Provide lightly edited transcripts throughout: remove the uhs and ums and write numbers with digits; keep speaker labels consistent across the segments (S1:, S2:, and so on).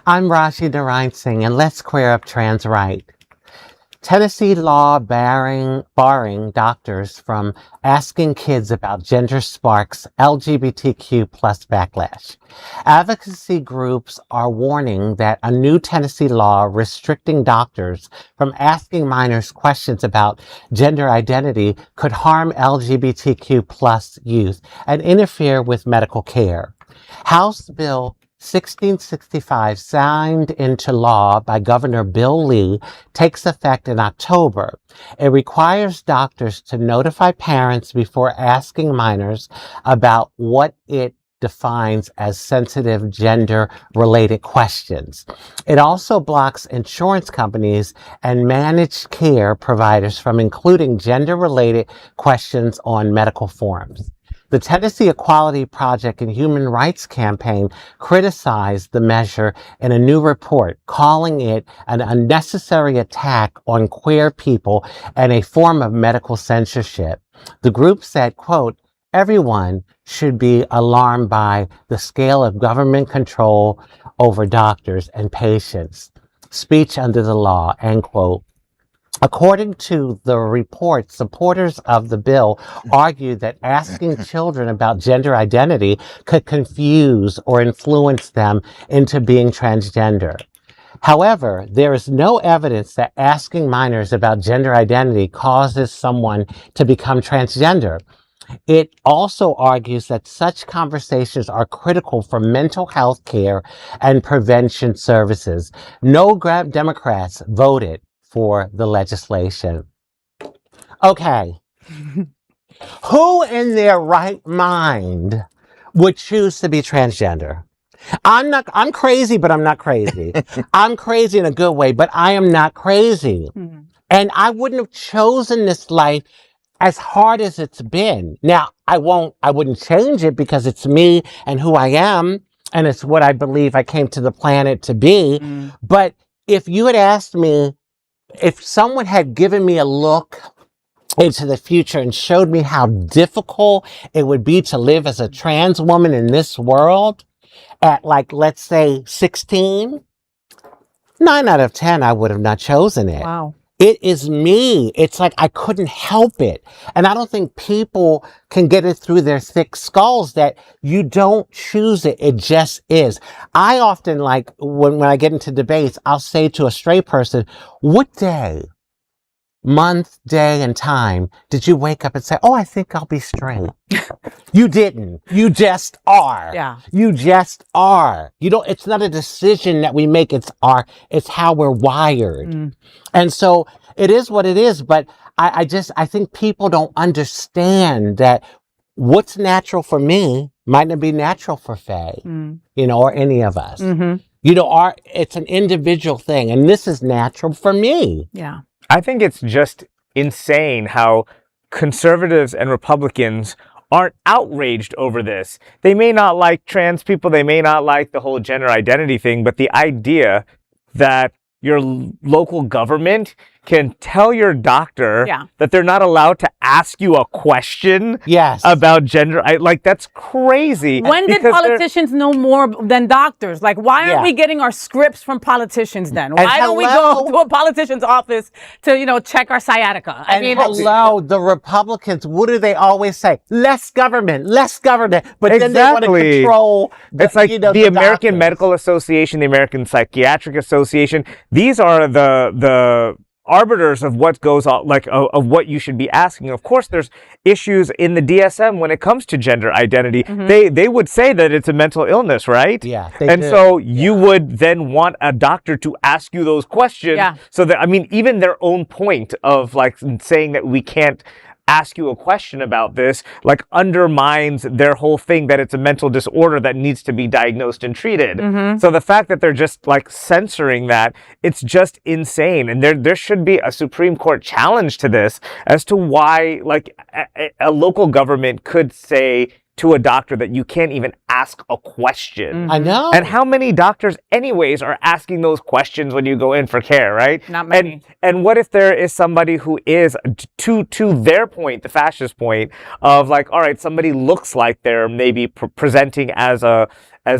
S1: I'm Raji Narayan Singh, and let's queer up trans right. Tennessee law barring doctors from asking kids about gender sparks LGBTQ plus backlash. Advocacy groups are warning that a new Tennessee law restricting doctors from asking minors questions about gender identity could harm LGBTQ plus youth and interfere with medical care. House Bill 1665, signed into law by Governor Bill Lee, takes effect in October. It requires doctors to notify parents before asking minors about what it defines as sensitive gender-related questions. It also blocks insurance companies and managed care providers from including gender-related questions on medical forms. The Tennessee Equality Project and Human Rights Campaign criticized the measure in a new report, calling it an unnecessary attack on queer people and a form of medical censorship. The group said, quote, "Everyone should be alarmed by the scale of government control over doctors and patients. Speech under the law," end quote. According to the report, supporters of the bill argue that asking children about gender identity could confuse or influence them into being transgender. However, there is no evidence that asking minors about gender identity causes someone to become transgender. It also argues that such conversations are critical for mental health care and prevention services. No Democrats voted for the legislation. Okay. Who in their right mind would choose to be transgender? I'm crazy, but I'm not crazy. I'm crazy in a good way, but I am not crazy. Mm-hmm. And I wouldn't have chosen this life as hard as it's been. Now, I wouldn't change it because it's me and who I am, and it's what I believe I came to the planet to be. Mm. But if you had asked me, if someone had given me a look into the future and showed me how difficult it would be to live as a trans woman in this world at, like, let's say 16, 9 out of 10, I would have not chosen it.
S2: Wow.
S1: It is me. It's like I couldn't help it. And I don't think people can get it through their thick skulls that you don't choose it. It just is. I often, like, when I get into debates, I'll say to a straight person, what day, month, day, and time did you wake up and say, oh, I think I'll be straight? You didn't. You just are.
S2: Yeah.
S1: You just are. You don't, it's not a decision that we make. It's how we're wired. Mm. And so it is what it is. But I think people don't understand that what's natural for me might not be natural for Faye, or any of us. Mm-hmm. It's an individual thing. And this is natural for me.
S2: Yeah.
S3: I think it's just insane how conservatives and Republicans aren't outraged over this. They may not like trans people, they may not like the whole gender identity thing, but the idea that your local government can tell your doctor that they're not allowed to ask you a question about gender. That's crazy.
S2: When did politicians know more than doctors? Like, why aren't we getting our scripts from politicians then? Why don't we go to a politician's office to, check our sciatica?
S1: The Republicans, what do they always say? Less government, less government. But then they want to control
S3: the American Medical Association, the American Psychiatric Association. These are the arbiters of what goes on, of what you should be asking. Of course, there's issues in the DSM when it comes to gender identity. Mm-hmm. They would say that it's a mental illness, right?
S1: Yeah.
S3: So you would then want a doctor to ask you those questions. Yeah. So that, even their own point of saying that we can't ask you a question about this, undermines their whole thing that it's a mental disorder that needs to be diagnosed and treated. Mm-hmm. So the fact that they're just censoring that, it's just insane. And there should be a Supreme Court challenge to this as to why a local government could say to a doctor that you can't even ask a question.
S1: I know.
S3: And how many doctors anyways are asking those questions when you go in for care, right?
S2: Not many.
S3: And what if there is somebody who is, to their point, the fascist point of like, all right, somebody looks like they're maybe presenting as a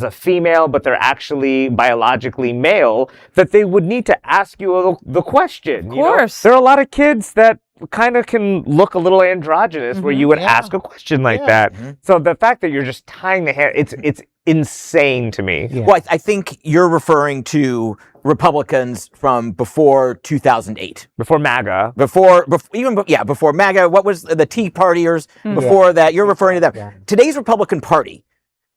S3: female, but they're actually biologically male, that they would need to ask you the question.
S2: Of course.
S3: There are a lot of kids that kind of can look a little androgynous where you would ask a question like that. So the fact that you're just tying the hair, it's insane to me.
S4: Yeah. Well, I think you're referring to Republicans from before 2008.
S3: Before MAGA.
S4: Before MAGA. What was the Tea Partiers before that? You're referring to them. Yeah. Today's Republican Party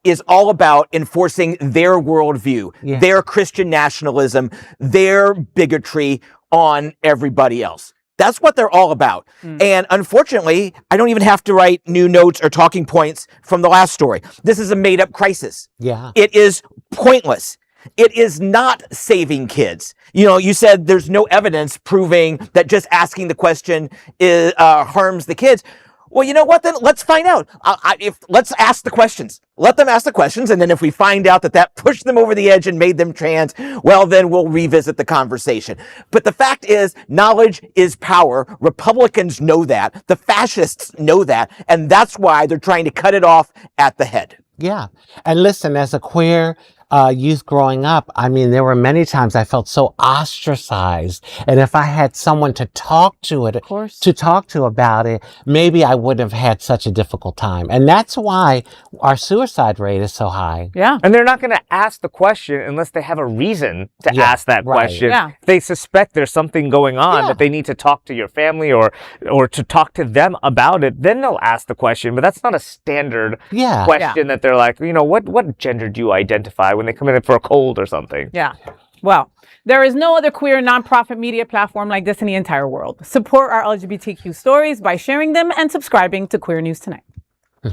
S4: is all about enforcing their worldview, their Christian nationalism, their bigotry on everybody else. That's what they're all about. And unfortunately, I don't even have to write new notes or talking points from the last story. This is a made-up crisis.
S1: Yeah.
S4: It is pointless. It is not saving kids. You said there's no evidence proving that just asking the question harms the kids. Well, you know what? Then let's find out. Let's ask the questions. Let them ask the questions, and then if we find out that pushed them over the edge and made them trans, well, then we'll revisit the conversation. But the fact is, knowledge is power. Republicans know that. The fascists know that, and that's why they're trying to cut it off at the head.
S1: Yeah. And listen, as a queer youth growing up, I mean, there were many times I felt so ostracized. And if I had someone to talk to about it, maybe I wouldn't have had such a difficult time. And that's why our suicide rate is so high.
S2: Yeah.
S3: And they're not going to ask the question unless they have a reason to ask that question.
S2: Yeah.
S3: If they suspect there's something going on that they need to talk to your family or to talk to them about it, then they'll ask the question. But that's not a standard question that they're like, what gender do you identify when they come in for a cold or something?
S2: Yeah. Well, there is no other queer nonprofit media platform like this in the entire world. Support our LGBTQ stories by sharing them and subscribing to Queer News Tonight.